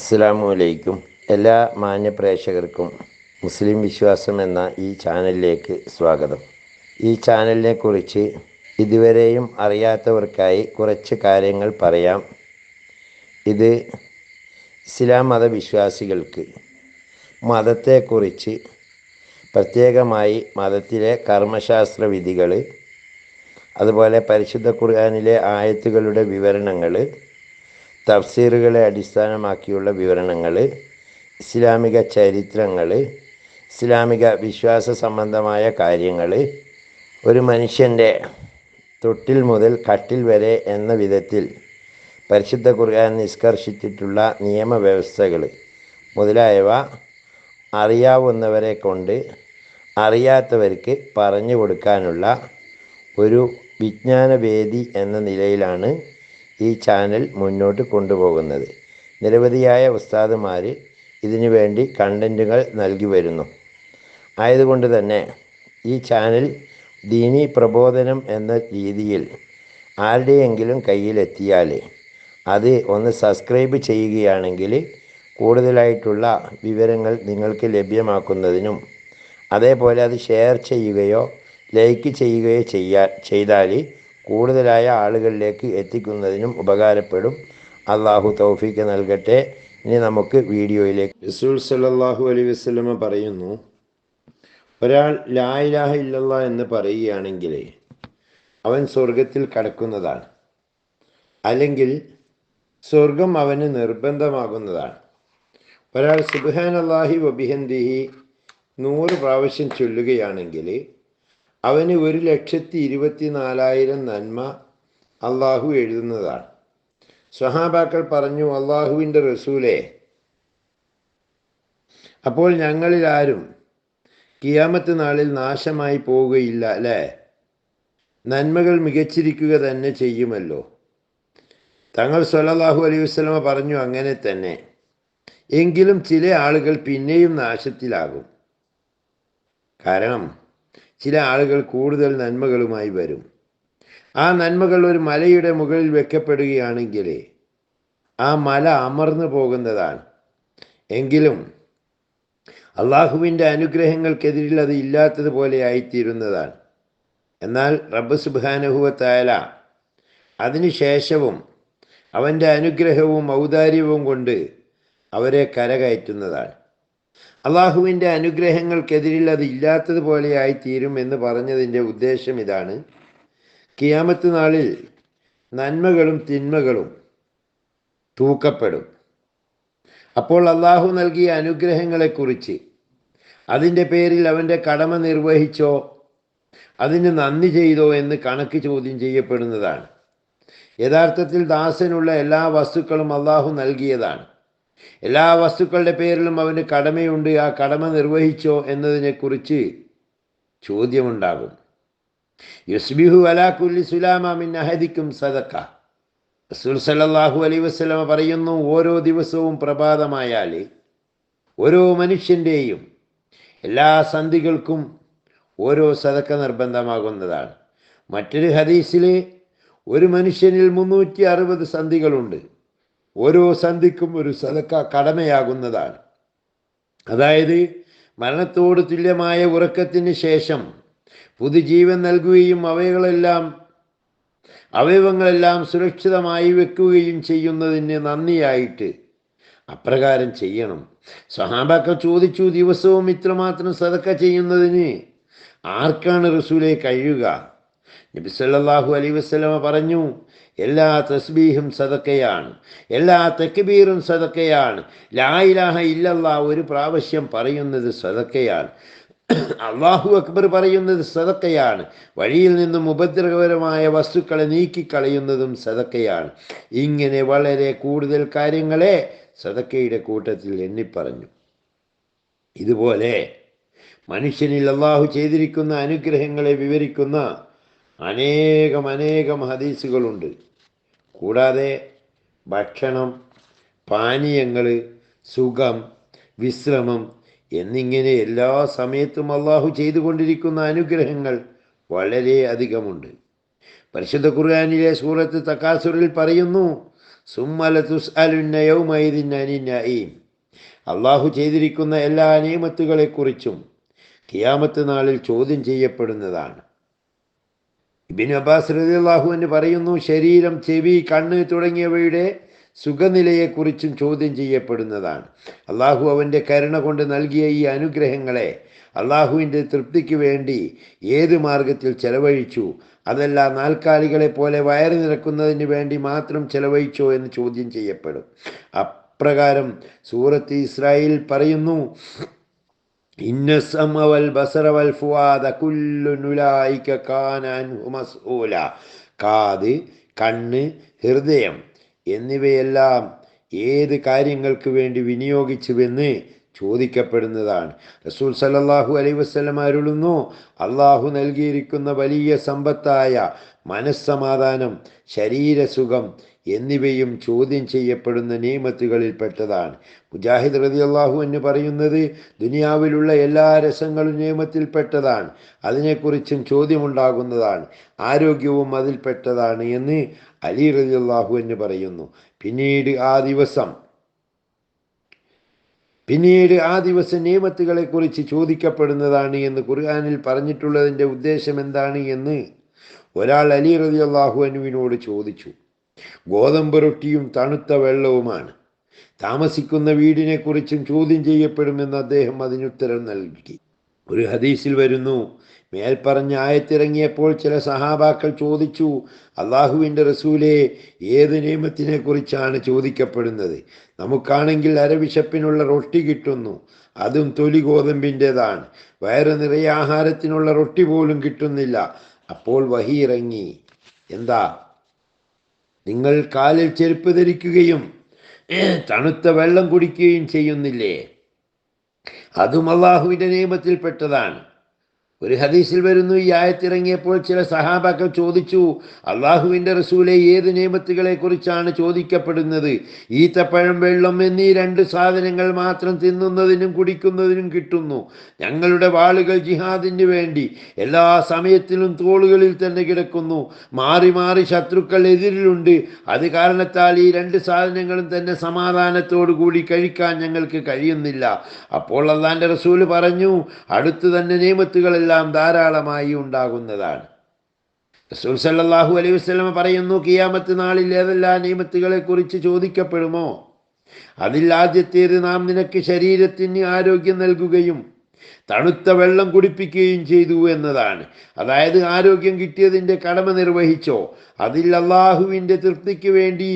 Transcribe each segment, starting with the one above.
അസ്സലാമു അലൈക്കും. എല്ലാ മാന്യ പ്രേക്ഷകർക്കും മുസ്ലിം വിശ്വാസം എന്ന ഈ ചാനലിലേക്ക് സ്വാഗതം. ഈ ചാനലിനെ കുറിച്ച് ഇതുവരെയും അറിയാത്തവർക്കായി കുറച്ച് കാര്യങ്ങൾ പറയാം. ഇത് ഇസ്ലാം മതവിശ്വാസികൾക്ക് മതത്തെക്കുറിച്ച് പ്രത്യേകമായി മതത്തിലെ കർമ്മശാസ്ത്ര വിധികൾ, അതുപോലെ പരിശുദ്ധ ഖുർആനിലെ ആയത്തുകളുടെ വിവരണങ്ങൾ, തഫ്സീറുകളെ അടിസ്ഥാനമാക്കിയുള്ള വിവരണങ്ങൾ, ഇസ്ലാമിക ചരിത്രങ്ങൾ, ഇസ്ലാമിക വിശ്വാസ സംബന്ധമായ കാര്യങ്ങൾ, ഒരു മനുഷ്യൻ്റെ തൊട്ടിൽ മുതൽ കട്ടിൽ വരെ എന്ന വിധത്തിൽ പരിശുദ്ധ ഖുർആൻ നിഷ്കർഷിച്ചിട്ടുള്ള നിയമവ്യവസ്ഥകൾ മുതലായവ അറിയാവുന്നവരെ കൊണ്ട് അറിയാത്തവർക്ക് പറഞ്ഞു കൊടുക്കാനുള്ള ഒരു വിജ്ഞാനവേദി എന്ന നിലയിലാണ് ഈ ചാനൽ മുന്നോട്ട് കൊണ്ടുപോകുന്നത്. നിരവധിയായ ഉസ്താദുമാർ ഇതിനു വേണ്ടി കണ്ടൻറ്റുകൾ നൽകി വരുന്നു. ആയതുകൊണ്ട് തന്നെ ഈ ചാനൽ ദീനി പ്രബോധനം എന്ന രീതിയിൽ ആരുടെയെങ്കിലും കയ്യിലെത്തിയാൽ അത് ഒന്ന് സബ്സ്ക്രൈബ് ചെയ്യുകയാണെങ്കിൽ കൂടുതലായിട്ടുള്ള വിവരങ്ങൾ നിങ്ങൾക്ക് ലഭ്യമാക്കുന്നതിനും, അതേപോലെ അത് ഷെയർ ചെയ്യുകയോ ലൈക്ക് ചെയ്യുകയോ ചെയ്താൽ കൂടുതലായ ആളുകളിലേക്ക് എത്തിക്കുന്നതിനും ഉപകാരപ്പെടും. അള്ളാഹു തൗഫീക്ക് നൽകട്ടെ. ഇനി നമുക്ക് വീഡിയോയിലേക്ക്. റസൂൽ സല്ലല്ലാഹു അലൈഹി വസല്ലമ പറയുന്നു, ഒരാൾ ലാ ഇലാഹ ഇല്ലല്ലാഹ് എന്ന് പറയുകയാണെങ്കിൽ അവൻ സ്വർഗത്തിൽ കടക്കുന്നതാണ്, അല്ലെങ്കിൽ സ്വർഗം അവന് നിർബന്ധമാകുന്നതാണ്. ഒരാൾ സുബ്ഹാനല്ലാഹി വബിഹംദിഹി 100 പ്രാവശ്യം ചൊല്ലുകയാണെങ്കിൽ അവന് 1,24,000 നന്മ അള്ളാഹു എഴുതുന്നതാണ്. സ്വഹാബാക്കൾ പറഞ്ഞു, അള്ളാഹുവിൻ്റെ റസൂലേ, അപ്പോൾ ഞങ്ങളിൽ ആരും ഖിയാമത്ത് നാളിൽ നാശമായി പോവുകയില്ല അല്ലേ? നന്മകൾ മികച്ചിരിക്കുക തന്നെ ചെയ്യുമല്ലോ. തങ്ങൾ സ്വല്ലല്ലാഹു അലൈഹി വസല്ലമ പറഞ്ഞു, അങ്ങനെ തന്നെ. എങ്കിലും ചില ആളുകൾ പിന്നെയും നാശത്തിലാകും. കാരണം ചില ആളുകൾ കൂടുതൽ നന്മകളുമായി വരും. ആ നന്മകൾ ഒരു മലയുടെ മുകളിൽ വെക്കപ്പെടുകയാണെങ്കിൽ ആ മല അമർന്നു പോകുന്നതാണ്. എങ്കിലും അള്ളാഹുവിൻ്റെ അനുഗ്രഹങ്ങൾക്കെതിരിൽ അത് ഇല്ലാത്തതുപോലെ ആയിത്തീരുന്നതാണ്. എന്നാൽ റബ്ബ് സുബ്ഹാനഹു വ തആല അതിനുശേഷവും അവൻ്റെ അനുഗ്രഹവും ഔദാര്യവും കൊണ്ട് അവരെ കരകയറ്റുന്നതാണ്. അള്ളാഹുവിൻ്റെ അനുഗ്രഹങ്ങൾക്കെതിരിൽ അത് ഇല്ലാത്തതുപോലെ ആയിത്തീരും എന്ന് പറഞ്ഞതിൻ്റെ ഉദ്ദേശം ഇതാണ്: ഖിയാമത്ത് നാളിൽ നന്മകളും തിന്മകളും തൂക്കപ്പെടും. അപ്പോൾ അള്ളാഹു നൽകിയ അനുഗ്രഹങ്ങളെക്കുറിച്ച്, അതിൻ്റെ പേരിൽ അവൻ്റെ കടമ നിർവഹിച്ചോ അതിന് നന്ദി ചെയ്തോ എന്ന് കണക്ക് ചോദ്യം ചെയ്യപ്പെടുന്നതാണ്. യഥാർത്ഥത്തിൽ ദാസനുള്ള എല്ലാ വസ്തുക്കളും അള്ളാഹു നൽകിയതാണ്. എല്ലാ വസ്തുക്കളുടെ പേരിലും അവന് കടമയുണ്ട്. ആ കടമ നിർവഹിച്ചോ എന്നതിനെക്കുറിച്ച് ചോദ്യമുണ്ടാകും. യുസ്ബിഹു അലാ കുല്ലി സുലാമ മിൻ അഹദിക്കും സദഖ. റസൂൽ സല്ലല്ലാഹു അലൈഹി വസല്ലമ പറയുന്നു, ഓരോ ദിവസവും പ്രഭാതമായാൽ ഓരോ മനുഷ്യൻ്റെയും എല്ലാ സന്ധികൾക്കും ഓരോ സദഖ നിർബന്ധമാകുന്നതാണ്. മറ്റൊരു ഹദീസിൽ ഒരു മനുഷ്യനിൽ 360 സന്ധികളുണ്ട്. ഓരോ സന്ധിക്കും ഒരു സദഖ കടമയാകുന്നതാണ്. അതായത് മരണത്തോട് തുല്യമായ ഉറക്കത്തിന് ശേഷം പുതുജീവൻ നൽകുകയും അവയവങ്ങളെല്ലാം സുരക്ഷിതമായി വെക്കുകയും ചെയ്യുന്നതിന് നന്ദിയായിട്ട് അപ്രകാരം ചെയ്യണം. സ്വഹാബാക്കൾ ചോദിച്ചു, ദിവസവും ഇത്രമാത്രം സദഖ ചെയ്യുന്നതിന് ആർക്കാണ് റസൂലെ കഴിയുക? നബി സല്ലല്ലാഹു അലൈഹി വസല്ലമ പറഞ്ഞു, എല്ലാ തസ്ബീഹും സദഖയാണ്, എല്ലാ തക്ബീറും സദഖയാണ്, ലാ ഇലാഹ ഇല്ലല്ലാഹ് ഒരു പ്രാവശ്യം പറയുന്നത് സദഖയാണ്, അല്ലാഹു അക്ബർ പറയുന്നത് സദഖയാണ്, വഴിയിൽ നിന്നും ഉപദ്രവകരമായ വസ്തുക്കളെ നീക്കിക്കളയുന്നതും സദഖയാണ്. ഇങ്ങനെ വളരെ കൂടുതൽ കാര്യങ്ങളെ സദഖയുടെ കൂട്ടത്തിൽ എണ്ണിപ്പറഞ്ഞു. ഇതുപോലെ മനുഷ്യനിൽ അല്ലാഹു ചെയ്തിരിക്കുന്ന അനുഗ്രഹങ്ങളെ വിവരിക്കുന്ന അനേകം ഹദീസുകളുണ്ട്. കൂടാതെ ഭക്ഷണം, പാനീയങ്ങൾ, സുഖം, വിശ്രമം എന്നിങ്ങനെ എല്ലാ സമയത്തും അള്ളാഹു ചെയ്തുകൊണ്ടിരിക്കുന്ന അനുഗ്രഹങ്ങൾ വളരെ അധികമുണ്ട്. പരിശുദ്ധ ഖുർആനിലെ സൂറത്ത് തകാസുറിൽ പറയുന്നു, സുമ്മല തുസ്അലുന്ന യൗമഇദിൻ അനിൻ നഈം. അള്ളാഹു ചെയ്തിരിക്കുന്ന എല്ലാ നിയമത്തുകളെക്കുറിച്ചും ഖിയാമത്ത് നാളിൽ ചോദ്യം ചെയ്യപ്പെടുന്നതാണ്. ഇബ്നു അബ്ബാസ് റളിയല്ലാഹു അൻഹു പറയുന്നു, ശരീരം, ചെവി, കണ്ണ് തുടങ്ങിയവയുടെ സുഖനിലയെക്കുറിച്ചും ചോദ്യം ചെയ്യപ്പെടുന്നതാണ്. അള്ളാഹു അവൻ്റെ കരുണ കൊണ്ട് നൽകിയ ഈ അനുഗ്രഹങ്ങളെ അള്ളാഹുവിൻ്റെ തൃപ്തിക്ക് വേണ്ടി ഏത് മാർഗത്തിൽ ചെലവഴിച്ചു, അതല്ല നാൽക്കാലികളെ പോലെ വയറ് നിറക്കുന്നതിന് വേണ്ടി മാത്രം ചെലവഴിച്ചോ എന്ന് ചോദ്യം ചെയ്യപ്പെടും. അപ്രകാരം സൂറത്ത് ഇസ്രായേൽ പറയുന്നു, ഇന്ന സമഅ വൽ ബസറ വൽ ഫുആദ കുല്ലുൻ ഉലൈക കാന അൻഹു മസ്ഊല. കാത്, കണ്ണ്, ഹൃദയം എന്നിവയെല്ലാം ഏത് കാര്യങ്ങൾക്ക് വേണ്ടി വിനിയോഗിച്ചുവെന്ന് ചോദിക്കപ്പെടുന്നതാണ്. റസൂൽ സല്ലല്ലാഹു അലൈഹി വസല്ലം അരുളുന്നു, അള്ളാഹു നൽകിയിരിക്കുന്ന വലിയ സമ്പത്തായ മനസ്സമാധാനം, ശരീരസുഖം എന്നിവയും ചോദ്യം ചെയ്യപ്പെടുന്ന നിയമത്തുകളിൽപ്പെട്ടതാണ്. മുജാഹിദ് റളിയല്ലാഹു അൻഹു പറയുന്നത്, ദുനിയാവിലുള്ള എല്ലാ രസങ്ങളും നിയമത്തിൽപ്പെട്ടതാണ്, അതിനെക്കുറിച്ചും ചോദ്യമുണ്ടാകുന്നതാണ്, ആരോഗ്യവും അതിൽപ്പെട്ടതാണ് എന്ന് അലി റളിയല്ലാഹു അൻഹു പറയുന്നു. പിന്നീട് ആ ദിവസം നിയമത്തുകളെക്കുറിച്ച് ചോദിക്കപ്പെടുന്നതാണ് എന്ന് ഖുർആനിൽ പറഞ്ഞിട്ടുള്ളതിൻ്റെ ഉദ്ദേശം എന്താണ് എന്ന് ഒരാൾ അലി റളിയല്ലാഹു അൻഹുവിനോട് ചോദിച്ചു. ഗോതമ്പ് റൊട്ടിയും തണുത്ത വെള്ളവുമാണ്. താമസിക്കുന്ന വീടിനെക്കുറിച്ചും ചോദ്യം ചെയ്യപ്പെടുമെന്ന് അദ്ദേഹം അതിനുത്തരം നൽകി. ഒരു ഹദീസിൽ വരുന്നു, മേൽപ്പറഞ്ഞ ആയത്തിറങ്ങിയപ്പോൾ ചില സഹാബാക്കൾ ചോദിച്ചു, അള്ളാഹുവിൻ്റെ റസൂലേ, ഏത് നിയമത്തിനെ കുറിച്ചാണ് ചോദിക്കപ്പെടുന്നത്? നമുക്കാണെങ്കിൽ അരവിശപ്പിനുള്ള റൊട്ടി കിട്ടുന്നു, അതും തൊലി ഗോതമ്പിൻ്റെതാണ്. വയറ് നിറയെ ആഹാരത്തിനുള്ള റൊട്ടി പോലും കിട്ടുന്നില്ല. അപ്പോൾ വഹി ഇറങ്ങി, എന്താ, നിങ്ങൾ കാലിൽ ചെരുപ്പ് ധരിക്കുകയും തണുത്ത വെള്ളം കുടിക്കുകയും ചെയ്യുന്നില്ലേ? അതും അള്ളാഹുവിൻ്റെ നിയമത്തിൽപ്പെട്ടതാണ്. ഒരു ഹദീസിൽ വരുന്നു, ഈ ആയത്തിറങ്ങിയപ്പോൾ ചില സഹാബാക്കൾ ചോദിച്ചു, അള്ളാഹുവിൻ്റെ റസൂലെ, ഏത് നിയമത്തുകളെ കുറിച്ചാണ് ചോദിക്കപ്പെടുന്നത്? ഈത്തപ്പഴം, വെള്ളം എന്നീ രണ്ട് സാധനങ്ങൾ മാത്രം തിന്നുന്നതിനും കുടിക്കുന്നതിനും കിട്ടുന്നു. ഞങ്ങളുടെ വാളുകൾ ജിഹാദിന് വേണ്ടി എല്ലാ സമയത്തിലും തോളുകളിൽ തന്നെ കിടക്കുന്നു. മാറി മാറി ശത്രുക്കൾ എതിരിലുണ്ട്. അത് കാരണത്താൽ ഈ രണ്ട് സാധനങ്ങളും തന്നെ സമാധാനത്തോടു കൂടി കഴിക്കാൻ ഞങ്ങൾക്ക് കഴിയുന്നില്ല. അപ്പോൾ അള്ളാഹിൻ്റെ റസൂല് പറഞ്ഞു, അടുത്തു തന്നെ നിയമത്തുകളെല്ലാം ധാരാളമായി ഉണ്ടാകുന്നതാണ്. റസൂൽ സല്ലല്ലാഹു അലൈഹി വസല്ലം പറയുന്നു, ഖിയാമത്ത് നാളിൽ ഏതെല്ലാം നിയമത്തുകളെ കുറിച്ച് ചോദിക്കപ്പെടുമോ അതിൽ ആദ്യത്തേത്, നാം നിനക്ക് ശരീരത്തിന് ആരോഗ്യം നൽകുകയും തണുത്ത വെള്ളം കുടിപ്പിക്കുകയും ചെയ്തു എന്നതാണ്. അതായത് ആരോഗ്യം കിട്ടിയതിൻ്റെ കടമ നിർവഹിച്ചോ, അതിൽ അള്ളാഹുവിൻ്റെ തൃപ്തിക്ക് വേണ്ടി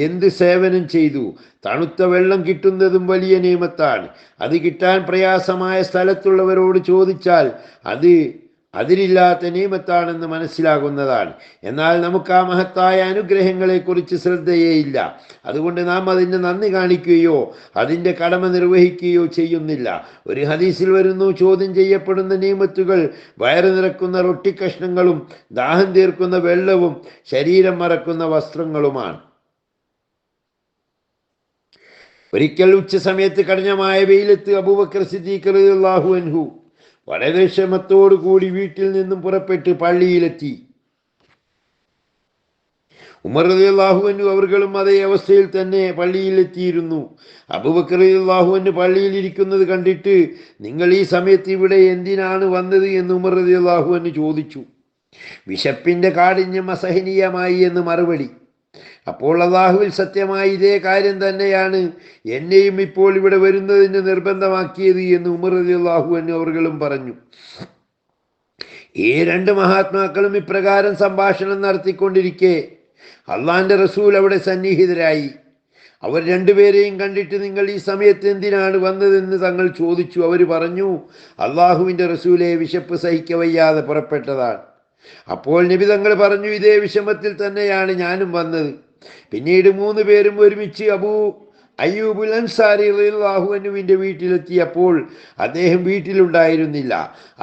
എന്ത് സേവനം ചെയ്തു. തണുത്ത വെള്ളം കിട്ടുന്നതും വലിയ നിയമത്താണ്. അത് കിട്ടാൻ പ്രയാസമായ സ്ഥലത്തുള്ളവരോട് ചോദിച്ചാൽ അത് അതിരില്ലാത്ത നിയമത്താണെന്ന് മനസ്സിലാകുന്നതാണ്. എന്നാൽ നമുക്ക് ആ മഹത്തായ അനുഗ്രഹങ്ങളെക്കുറിച്ച് ശ്രദ്ധയേയില്ല. അതുകൊണ്ട് നാം അതിന് നന്ദി കാണിക്കുകയോ അതിൻ്റെ കടമ നിർവഹിക്കുകയോ ചെയ്യുന്നില്ല. ഒരു ഹദീസിൽ വരുന്നു, ചോദ്യം ചെയ്യപ്പെടുന്ന നിയമത്തുകൾ വയറ് നിറക്കുന്ന റൊട്ടിക്കഷ്ണങ്ങളും ദാഹം തീർക്കുന്ന വെള്ളവും ശരീരം മറക്കുന്ന വസ്ത്രങ്ങളുമാണ്. ഒരിക്കൽ ഉച്ച സമയത്ത് കഠിനമായ വെയിലത്ത് അബൂബക്കർ സിദ്ദീഖ് റളിയല്ലാഹു അൻഹു വളരെ ക്ഷമത്തോടു കൂടി വീട്ടിൽ നിന്നും പുറപ്പെട്ട് പള്ളിയിലെത്തി. ഉമർ റളിയല്ലാഹു അൻഹു അവർകളും അതേ അവസ്ഥയിൽ തന്നെ പള്ളിയിലെത്തിയിരുന്നു. അബൂബക്കർ റളിയല്ലാഹു അൻഹു പള്ളിയിൽ ഇരിക്കുന്നത് കണ്ടിട്ട്, നിങ്ങൾ ഈ സമയത്ത് ഇവിടെ എന്തിനാണ് വന്നത് എന്ന് ഉമർ റളിയല്ലാഹു അൻഹു ചോദിച്ചു. വിശപ്പിൻ്റെ കാഠിന്യം അസഹനീയമായി എന്ന് മറുപടി. അപ്പോൾ അല്ലാഹുവിൽ സത്യമായി ഇതേ കാര്യം തന്നെയാണ് എന്നെയും ഇപ്പോൾ ഇവിടെ വരുന്നതിന് നിർബന്ധമാക്കിയത് എന്ന് ഉമർ റളിയല്ലാഹു അൻഹു അവർകളും പറഞ്ഞു. ഈ രണ്ട് മഹാത്മാക്കളും ഇപ്രകാരം സംഭാഷണം നടത്തിക്കൊണ്ടിരിക്കെ അള്ളാഹിൻ്റെ റസൂൽ അവിടെ സന്നിഹിതരായി. അവർ രണ്ടുപേരെയും കണ്ടിട്ട്, നിങ്ങൾ ഈ സമയത്ത് എന്തിനാണ് വന്നതെന്ന് തങ്ങൾ ചോദിച്ചു. അവർ പറഞ്ഞു, അള്ളാഹുവിൻ്റെ റസൂലെ, വിശപ്പ് സഹിക്കവയ്യാതെ പുറപ്പെട്ടതാണ്. അപ്പോൾ നബി തങ്ങൾ പറഞ്ഞു, ഇതേ വിഷമത്തിൽ തന്നെയാണ് ഞാനും വന്നത്. പിന്നീട് 3 പേരും ഒരുമിച്ച് അബൂ അയ്യൂബുൽ അൻസാരി റളിയല്ലാഹു അൻഹുവിൻ്റെ വീട്ടിലെത്തിയപ്പോൾ അദ്ദേഹം വീട്ടിലുണ്ടായിരുന്നില്ല.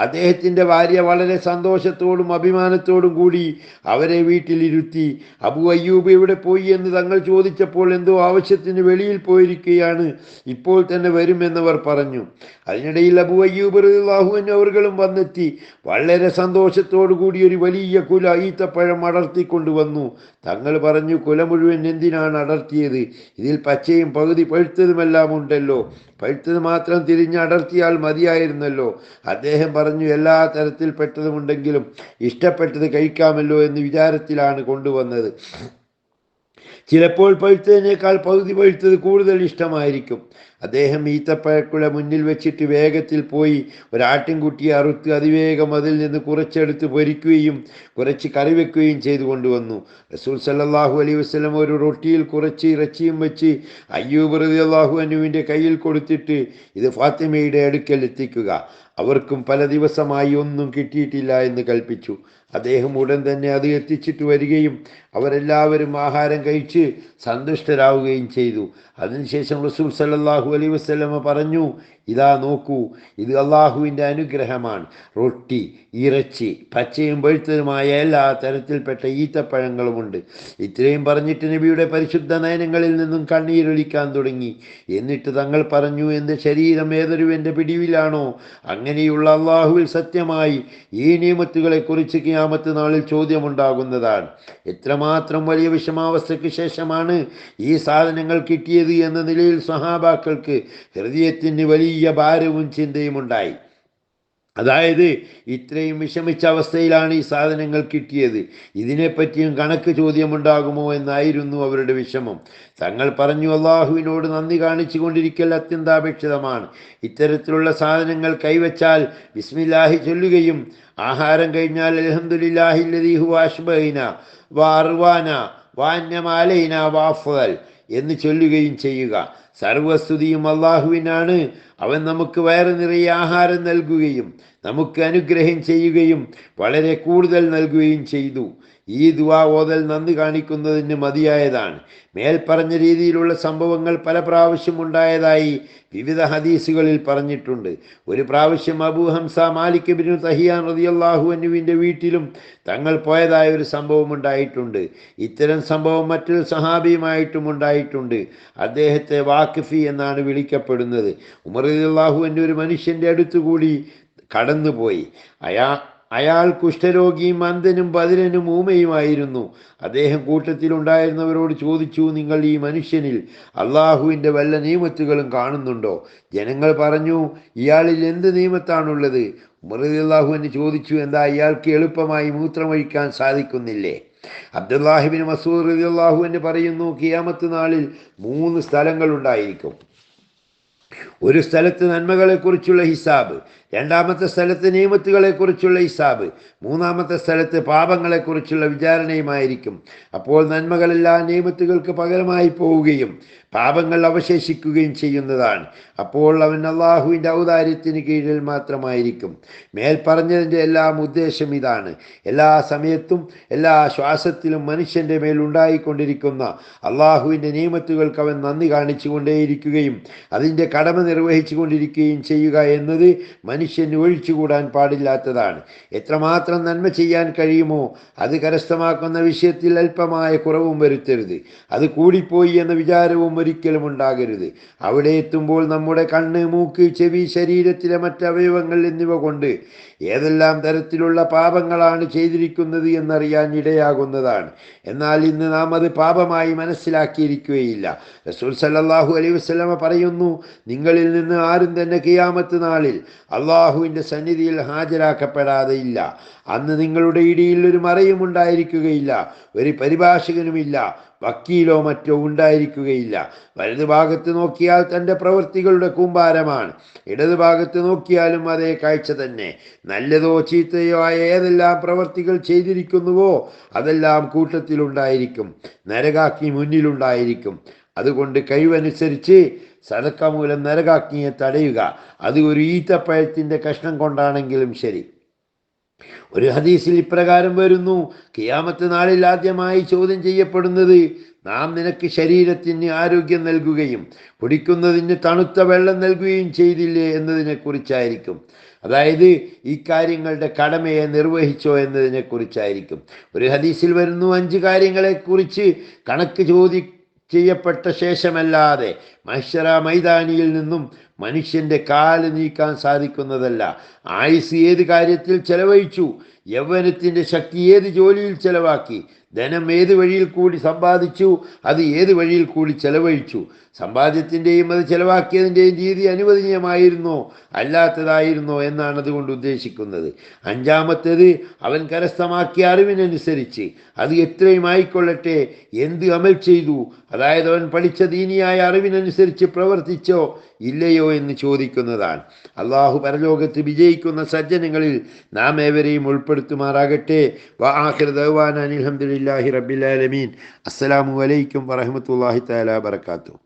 അദ്ദേഹത്തിൻ്റെ ഭാര്യ വളരെ സന്തോഷത്തോടും അഭിമാനത്തോടും കൂടി അവരെ വീട്ടിലിരുത്തി. അബൂ അയ്യൂബ് എവിടെ പോയി എന്ന് തങ്ങൾ ചോദിച്ചപ്പോൾ, എന്തോ ആവശ്യത്തിന് വെളിയിൽ പോയിരിക്കുകയാണ്, ഇപ്പോൾ തന്നെ വരുമെന്നവർ പറഞ്ഞു. അതിനിടയിൽ അബൂ അയ്യൂബ് റളിയല്ലാഹു അൻഹു അവർകളും വന്നെത്തി. വളരെ സന്തോഷത്തോടു കൂടി ഒരു വലിയ കുല ഈത്തപ്പഴം അടർത്തിക്കൊണ്ടുവന്നു. തങ്ങൾ പറഞ്ഞു, കുല മുഴുവൻ എന്തിനാണ് അടർത്തിയത്? ഇതിൽ പച്ചയും പകുതി പഴുത്തതുമെല്ലാം ഉണ്ടല്ലോ, പഴുത്തത് മാത്രം തിരിഞ്ഞ് അടർത്തിയാൽ മതിയായിരുന്നല്ലോ. അദ്ദേഹം പറഞ്ഞു, എല്ലാ തരത്തിൽപ്പെട്ടതുമുണ്ടെങ്കിലും ഇഷ്ടപ്പെട്ടത് കഴിക്കാമല്ലോ എന്ന് വിചാരത്തിലാണ് കൊണ്ടുവന്നത്. ചിലപ്പോൾ പഴുത്തതിനേക്കാൾ പകുതി പഴുത്തത് കൂടുതൽ ഇഷ്ടമായിരിക്കും. അദ്ദേഹം ഈത്തപ്പഴക്കുല മുന്നിൽ വെച്ചിട്ട് വേഗത്തിൽ പോയി ഒരാട്ടിൻകുട്ടിയെ അറുത്ത് അതിവേഗം അതിൽ നിന്ന് കുറച്ചെടുത്ത് പൊരിക്കുകയും കുറച്ച് കറി വെക്കുകയും ചെയ്തു കൊണ്ടുവന്നു. റസൂൽ സല്ലല്ലാഹു അലൈഹി വസല്ലം ഒരു റൊട്ടിയിൽ കുറച്ച് ഇറച്ചിയും വെച്ച് അയ്യൂബ് റളിയല്ലാഹു അൻഹുവിൻ്റെ കയ്യിൽ കൊടുത്തിട്ട്, ഇത് ഫാത്തിമയുടെ അടുക്കൽ എത്തിക്കുക, അവർക്കും പല ദിവസമായി ഒന്നും കിട്ടിയിട്ടില്ല എന്ന് കൽപ്പിച്ചു. അദ്ദേഹം ഉടൻ തന്നെ അത് എത്തിച്ചിട്ട് വരികയും അവരെല്ലാവരും ആഹാരം കഴിച്ച് സന്തുഷ്ടരാവുകയും ചെയ്തു. അതിനുശേഷം റസൂൽ സല്ലല്ലാഹു അലൈഹി വസല്ലമ പറഞ്ഞു, ഇതാ നോക്കൂ, ഇത് അള്ളാഹുവിൻ്റെ അനുഗ്രഹമാണ്. റൊട്ടി, ഇറച്ചി, പച്ചയും പഴുത്തതുമായ എല്ലാ തരത്തിൽപ്പെട്ട ഈത്തപ്പഴങ്ങളുമുണ്ട്. ഇത്രയും പറഞ്ഞിട്ട് നബിയുടെ പരിശുദ്ധ നയനങ്ങളിൽ നിന്നും കണ്ണീരൊലിക്കാൻ തുടങ്ങി. എന്നിട്ട് തങ്ങൾ പറഞ്ഞു, എൻ്റെ ശരീരം ഏതൊരുവൻ്റെ പിടിവിലാണോ, അങ്ങനെയുള്ള അള്ളാഹുവിൽ സത്യമായി ഈ നിയമത്തുകളെക്കുറിച്ച് ഖിയാമത്ത് നാളിൽ ചോദ്യമുണ്ടാകുന്നതാണ്. എത്രമാത്രം വലിയ വിഷമാവസ്ഥയ്ക്ക് ശേഷമാണ് ഈ സാധനങ്ങൾ കിട്ടിയത് എന്ന നിലയിൽ സ്വഹാബാക്കൾക്ക് ഹൃദയത്തിന് വലിയ ഭാരവും ചിന്തയും ഉണ്ടായി. അതായത് ഇത്രയും വിഷമിച്ച അവസ്ഥയിലാണ് ഈ സാധനങ്ങൾ കിട്ടിയത്, ഇതിനെപ്പറ്റിയും കണക്ക് ചോദ്യമുണ്ടാകുമോ എന്നായിരുന്നു അവരുടെ വിഷമം. തങ്ങൾ പറഞ്ഞു, അള്ളാഹുവിനോട് നന്ദി കാണിച്ചു കൊണ്ടിരിക്കൽ അത്യന്താപേക്ഷിതമാണ്. ഇത്തരത്തിലുള്ള സാധനങ്ങൾ കൈവച്ചാൽ ബിസ്മില്ലാഹി ചൊല്ലുകയും ആഹാരം കഴിഞ്ഞാൽ അൽഹംദുലില്ലാഹി അല്ലദീ ഹുവ അശ്ബഹന വഅർവാന വഅന്നമാലൈന വഅഫ്ളൽ എന്ന് ചൊല്ലുകയും ചെയ്യുക. സർവസ്തുതിയും അള്ളാഹുവിനാണ്. അവൻ നമുക്ക് വയറ് നിറയെ ആഹാരം നൽകുകയും നമുക്ക് അനുഗ്രഹം ചെയ്യുകയും വളരെ കൂടുതൽ നൽകുകയും ചെയ്തു. ഈ ദുആ ഓതൽ നന്ദി കാണിക്കുന്നതിന് മതിയായതാണ്. മേൽപ്പറഞ്ഞ രീതിയിലുള്ള സംഭവങ്ങൾ പല പ്രാവശ്യം ഉണ്ടായതായി വിവിധ ഹദീസുകളിൽ പറഞ്ഞിട്ടുണ്ട്. ഒരു പ്രാവശ്യം അബൂ ഹംസ മാലിക് ഇബ്നു തഹിയാൻ റളിയല്ലാഹു അൻഹുവിൻ്റെ വീട്ടിലും തങ്ങൾ പോയതായ ഒരു സംഭവം ഉണ്ടായിട്ടുണ്ട്. ഇത്തരം സംഭവം മറ്റൊരു സഹാബിയുമായിട്ടും ഉണ്ടായിട്ടുണ്ട്. അദ്ദേഹത്തെ വാഖിഫി എന്നാണ് വിളിക്കപ്പെടുന്നത്. ഉമർ റളിയല്ലാഹു അൻഹു ഒരു മനുഷ്യൻ്റെ അടുത്തുകൂടി കടന്നുപോയി. അയാൾ കുഷ്ഠരോഗിയും അന്ധനും ബധിരനും ഊമയുമായിരുന്നു. അദ്ദേഹം കൂട്ടത്തിലുണ്ടായിരുന്നവരോട് ചോദിച്ചു, നിങ്ങൾ ഈ മനുഷ്യനിൽ അള്ളാഹുവിൻ്റെ വല്ല നിയമത്തുകളും കാണുന്നുണ്ടോ? ജനങ്ങൾ പറഞ്ഞു, ഇയാളിൽ എന്ത് നിയമത്താണുള്ളത്? ഉമർ റളിയല്ലാഹു അൻഹു ചോദിച്ചു, എന്താ ഇയാൾക്ക് എളുപ്പമായി മൂത്രമൊഴിക്കാൻ സാധിക്കുന്നില്ലേ? അബ്ദുല്ലാഹി ഇബ്നു മസ്ഊദ് റളിയല്ലാഹു അൻഹു പറയുന്നു, ഖിയാമത്ത് നാളിൽ 3 സ്ഥലങ്ങളുണ്ടായിരിക്കും. ഒരു സ്ഥലത്ത് നന്മകളെക്കുറിച്ചുള്ള ഹിസാബ്, രണ്ടാമത്തെ സ്ഥലത്ത് നിയമത്തുകളെക്കുറിച്ചുള്ള ഹിസാബ്, മൂന്നാമത്തെ സ്ഥലത്ത് പാപങ്ങളെക്കുറിച്ചുള്ള വിചാരണയുമായിരിക്കും. അപ്പോൾ നന്മകളെല്ലാം നിയമത്തുകൾക്ക് പകരമായി പോവുകയും പാപങ്ങൾ അവശേഷിക്കുകയും ചെയ്യുന്നതാണ്. അപ്പോൾ അവൻ അള്ളാഹുവിൻ്റെ ഔദാര്യത്തിന് കീഴിൽ മാത്രമായിരിക്കും. മേൽപ്പറഞ്ഞതിൻ്റെ എല്ലാം ഉദ്ദേശം ഇതാണ്: എല്ലാ സമയത്തും എല്ലാ ശ്വാസത്തിലും മനുഷ്യൻ്റെ മേൽ ഉണ്ടായിക്കൊണ്ടിരിക്കുന്ന അള്ളാഹുവിൻ്റെ നിയമത്തുകൾക്ക് അവൻ നന്ദി കാണിച്ചു കൊണ്ടേയിരിക്കുകയും അതിൻ്റെ കടമ നിർവഹിച്ചു കൊണ്ടിരിക്കുകയും ചെയ്യുക എന്നത് മനുഷ്യന് ഒഴിച്ചുകൂടാൻ പാടില്ലാത്തതാണ്. എത്രമാത്രം നന്മ ചെയ്യാൻ കഴിയുമോ അത് കരസ്ഥമാക്കുന്ന വിഷയത്തിൽ അല്പമായ കുറവും വരുത്തരുത്. അത് കൂടിപ്പോയി എന്ന വിചാരവും ഒരിക്കലും ഉണ്ടാകരുത്. അവിടെ എത്തുമ്പോൾ നമ്മുടെ കണ്ണ്, മൂക്ക്, ചെവി, ശരീരത്തിലെ മറ്റവയവങ്ങൾ എന്നിവ കൊണ്ട് ഏതെല്ലാം തരത്തിലുള്ള പാപങ്ങളാണ് ചെയ്തിരിക്കുന്നത് എന്നറിയാൻ ഇടയാകുന്നതാണ്. എന്നാൽ ഇന്ന് നാം അത് പാപമായി മനസ്സിലാക്കിയിരിക്കുകയില്ല. റസൂൽ സല്ലല്ലാഹു അലൈഹി വസല്ലമ പറയുന്നു, നിങ്ങളിൽ നിന്ന് ആരും തന്നെ ഖിയാമത്ത് നാളിൽ അള്ളാഹുവിൻ്റെ സന്നിധിയിൽ ഹാജരാക്കപ്പെടാതെ ഇല്ല. അന്ന് നിങ്ങളുടെ ഇടയിൽ ഒരു മറയും ഉണ്ടായിരിക്കുകയില്ല, ഒരു പരിഭാഷകനുമില്ല, വക്കീലോ മറ്റോ ഉണ്ടായിരിക്കുകയില്ല. വലതുഭാഗത്ത് നോക്കിയാൽ തൻ്റെ പ്രവൃത്തികളുടെ കൂമ്പാരമാണ്, ഇടതുഭാഗത്ത് നോക്കിയാലും അതേ കാഴ്ച തന്നെ. നല്ലതോ ചീത്തയോ ആയ ഏതെല്ലാം പ്രവൃത്തികൾ ചെയ്തിരിക്കുന്നുവോ അതെല്ലാം കൂട്ടത്തിലുണ്ടായിരിക്കും, നരകാഗ്നി മുന്നിലുണ്ടായിരിക്കും. അതുകൊണ്ട് കഴിവനുസരിച്ച് സദക്ക മൂലം നരകാഗ്നിയെ തടയുക. അത് ഒരു ഈത്തപ്പഴത്തിൻ്റെ കഷ്ണം കൊണ്ടാണെങ്കിലും ശരി. ഒരു ഹദീസിൽ ഇപ്രകാരം വരുന്നു, ഖിയാമത്ത് നാളിൽ ആദ്യമായി ചോദ്യം ചെയ്യപ്പെടുന്നത് നാം നിനക്ക് ശരീരത്തിന് ആരോഗ്യം നൽകുകയും കുടിക്കുന്നതിന് തണുത്ത വെള്ളം നൽകുകയും ചെയ്തില്ലേ എന്നതിനെ കുറിച്ചായിരിക്കും. അതായത് ഈ കാര്യങ്ങളുടെ കടമയെ നിർവഹിച്ചോ എന്നതിനെ കുറിച്ചായിരിക്കും. ഒരു ഹദീസിൽ വരുന്നു, 5 കാര്യങ്ങളെക്കുറിച്ച് കണക്ക് ചെയ്യപ്പെട്ട ശേഷമല്ലാതെ മഹ്ശറ മൈതാനിയിൽ നിന്നും മനുഷ്യൻ്റെ കാല് നീക്കാൻ സാധിക്കുന്നതല്ല. ആയുസ് ഏത് കാര്യത്തിൽ ചെലവഴിച്ചു, യൗവനത്തിൻ്റെ ശക്തി ഏത് ജോലിയിൽ ചെലവാക്കി, ധനം ഏത് വഴിയിൽ കൂടി സമ്പാദിച്ചു, അത് ഏത് വഴിയിൽ കൂടി ചെലവഴിച്ചു, സമ്പാദ്യത്തിൻ്റെയും അത് ചെലവാക്കിയതിൻ്റെയും രീതി അനുവദനീയമായിരുന്നോ അല്ലാത്തതായിരുന്നോ എന്നാണ് അതുകൊണ്ട് ഉദ്ദേശിക്കുന്നത്. അഞ്ചാമത്തേത് അവൻ കരസ്ഥമാക്കിയ അറിവിനനുസരിച്ച് അത് എത്രയും ആയിക്കൊള്ളട്ടെ എന്ത് അമൽ ചെയ്തു, അതായത് അവൻ പഠിച്ച ദീനിയായ അറിവിനനുസരിച്ച് പ്രവർത്തിച്ചോ ഇല്ലയോ എന്ന് ചോദിക്കുന്നതാണ്. അള്ളാഹു പരലോകത്ത് വിജയിക്കുന്ന സജ്ജനങ്ങളിൽ നാം ഏവരെയും ഉൾപ്പെടുത്തുമാറാകട്ടെ. വആഖിറു ദഅ്വാനാ അൽഹംദുലില്ലാഹി റബ്ബിൽ ആലമീൻ. അസ്സലാമു അലൈക്കും വറഹ്മത്തുള്ളാഹി തആല വബറകാതുഹു.